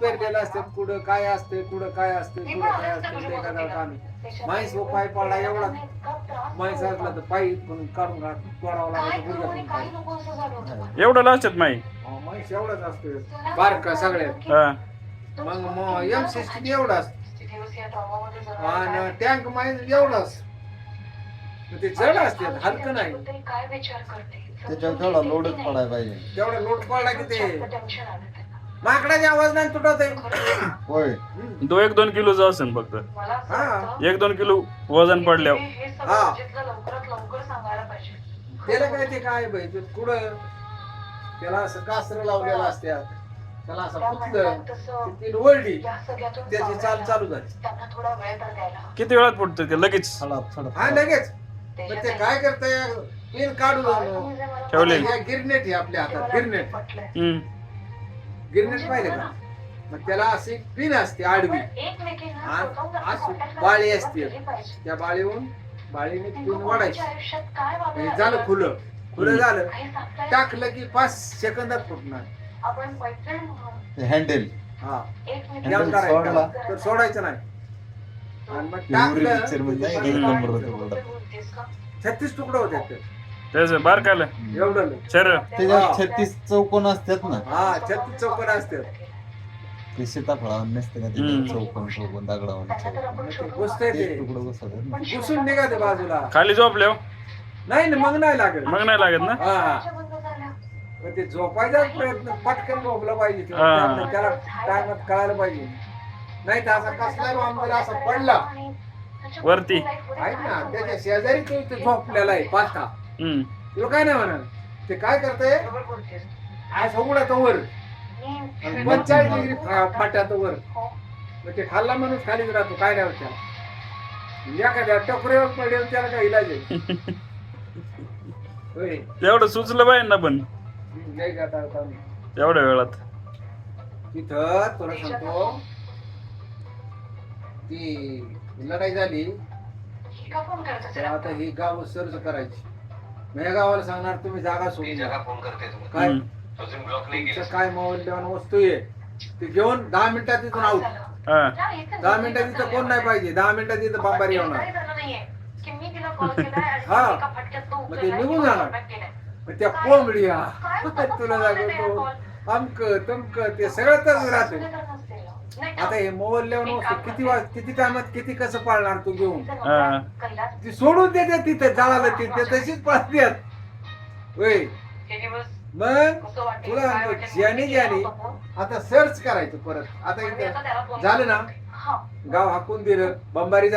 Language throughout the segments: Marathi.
पेरलेलं असते, कुठं काय असते, कुठं काय असते, कुठं काय असते, ते एखादा कामी माहीस व पाय पडला एवढा माहीस असला तर पायी पण काढून तोडावं लागतं. एवढं लावतात माई माहीस एवढाच असतो बारका सगळ्यात. मग M60 एवढा असतो आणि टँक माहीस एवढाच. ते जड असते, हलकं नाही. त्याच्यावर तेवढा लोडच पडायला पाहिजे. तेवढा लोड पडला की ते माकडाचा आवाज नाही तुटत होय. 1-2 किलोचा असेल फक्त. हा 1-2 किलो वजन पडल्यावर. हा त्याला काय ते काय बाई ते कुठं त्याला असं कासर लावलेलं असत्यात, त्याला असं फुटलं ती वळली त्याची चाल चालू झाली. किती वेळात फुटतं ते लगेच? हा लगेच. पण ते काय करतंय पिन काढून ठेवले. गिरनेट हे आपल्या हातात गिरनेट गिरनेट पाहिले का? मग त्याला अशी पिन असते आडवी आणि अशी बाळी असते, त्या बाळीने पिन वाढायची. म्हणजे झालं खुलं झालं टाकलं की 5 सेकंदात फुटणार. हँडल हा हँडल सोडला तर सोडायचं नाही. आणि मग टाकलं 36 तुकडं होते त्याचं बारकालं एवढं शर त्याच्यात 36 चौकोन असतात ना. हा 36 चौकोन असतात. ते सीताफळावर नसते का ते चौकोन दगडावर घुसतंय ते तुकडं घुसतात ना. घुसून निघाते बाजूला. खाली झोपल्यावर नाही ना मग नाही लागत. मग नाही लागत ना. हा ते झोपायचा प्रयत्न पटकन झोपला पाहिजे त्याला टायमात कळायला पाहिजे. नाही तर असा कसला बांबूला असा पडला वरती आहे ना त्याच्या शेजारी तो झोपलेला आहे पाठा. तुला काय नाही म्हणा ते काय करतंय आज उघडा वर 45 डिग्री फाट्यात वर. मग ते खाल्ला माणूस खालीच राहतो, काय नाही होत त्याला. एखाद्या टपऱ्यावर पडेल त्याला काय इलाज आहे. एवढं सुचलं पाहिजे ना पण एवढ्या वेळात. तिथं तुला सांगतो ती लढाई झाली तर आता ही गाव सर्च करायची. मी या गावाला सांगणार तुम्ही जागा सोडून काय तुमचं काय मौल्यवान वस्तू आहे ते घेऊन 10 मिनिटात तिथून आऊट. 10 मिनिटात तिथं कोण नाही पाहिजे. 10 मिनिटात तिथं बांबारी होणार. हा मग ते निघून जाणार. मग त्या कोंबड्या तुला दाखवतो अमक तमक ते सगळं तर राहतं. आता हे मौल्यवान वस्तू किती टायमात किती कसं पाळणार तू घेऊन. ती सोडून देते तिथे जाळाला तिथे तशीच पाळतात. होय मग तुला ज्याने आता सर्च करायचं परत. आता इथं झालं ना गाव हाकून दिलं बंबारी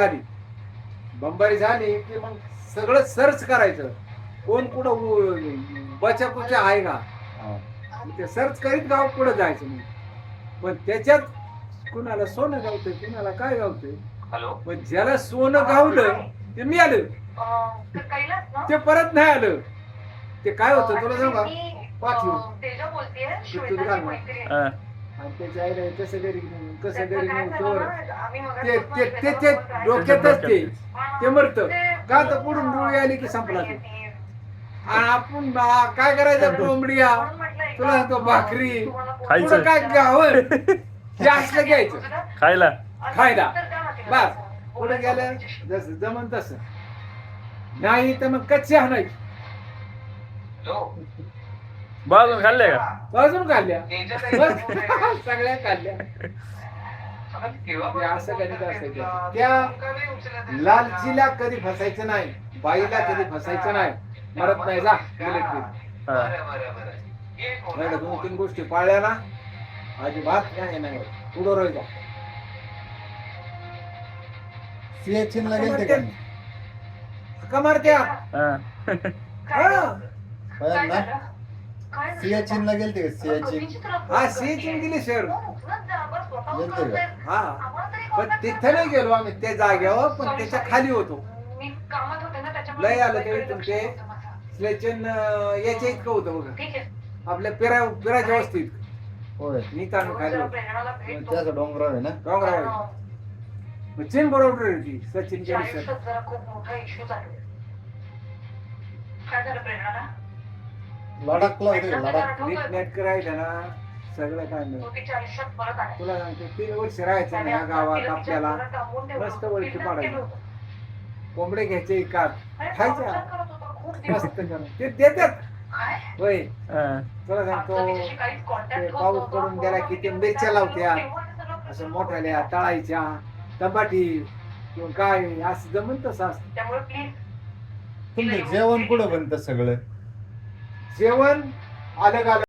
झाली की मग सगळं सर्च करायचं कोण कुठं बचाकुचा आहे का. ते सर्च करीत गाव पुढे जायचं. मग पण त्याच्यात कुणाला सोनं गावतंय कुणाला काय गावतंय. पण ज्याला सोनं गावलं ते मिळालं ते परत नाही आलं. ते काय होतं तुला सांगा पाठवून आणि त्याच्या आईला कसं घरी ते डोक्यातच ते मरत का तर पुढून डोळी आली की संपला. आणि आपण काय करायचं कोंबड्या तुला सांगतो भाकरी खायचं काय गावं जास्त घ्यायचं खायला बस. पुढे गेलं जसं जमन तसं नाही तर मग कच्चे आणायचे. बाजून खाल्ले का? बाजून खाल्ल्या सगळ्या खाल्ल्या. असं गणित असायचं. त्या लालचीला कधी फसायचं नाही, बाईला कधी फसायचं नाही. मरत नाही जा मिलिटरी 2-3 गोष्टी पाळल्या ना अजिबात काय नाही पुढं राहायचा. सियाचीनला गेलते का मारत्या सियाचीनला गेलते का? सियाचीन गेली सर. गेलते का? हा पण तिथे नाही गेलो आम्ही त्या जागेवर पण त्याच्या खाली होतो. लय आलं ते तुमचे सियाचीन याच्या इतकं होतं बघा आपल्या पिराच्या वस्तीत. होय मी ताणून खाली त्याचा डोंगराव आहे ना. डोंगरावर चीन बरोबर होती सचिन केली सर. लडाखला होते का? लडाख नीट करायचं ना सगळं काय मिळत चुकीच्या आयुष्यात परत आले. तुला सांगतो 3 वर्ष राहायचं नाही या गावात आपल्याला मस्त ओळखी पाडायची कोंबडे घ्यायचे एकात खायच्या मस्त करून ते देतात होय हा. तुला सांगतो ते पाऊस पडून गेला की ते मिरच्या लावत्या असं मोठ्याल्या तळायच्या टमाटी किंवा काय असं जमन तसं असतं त्यामुळे प्लीज तुमचं जेवण कुठं बनतं सगळं जेवण अलग अलग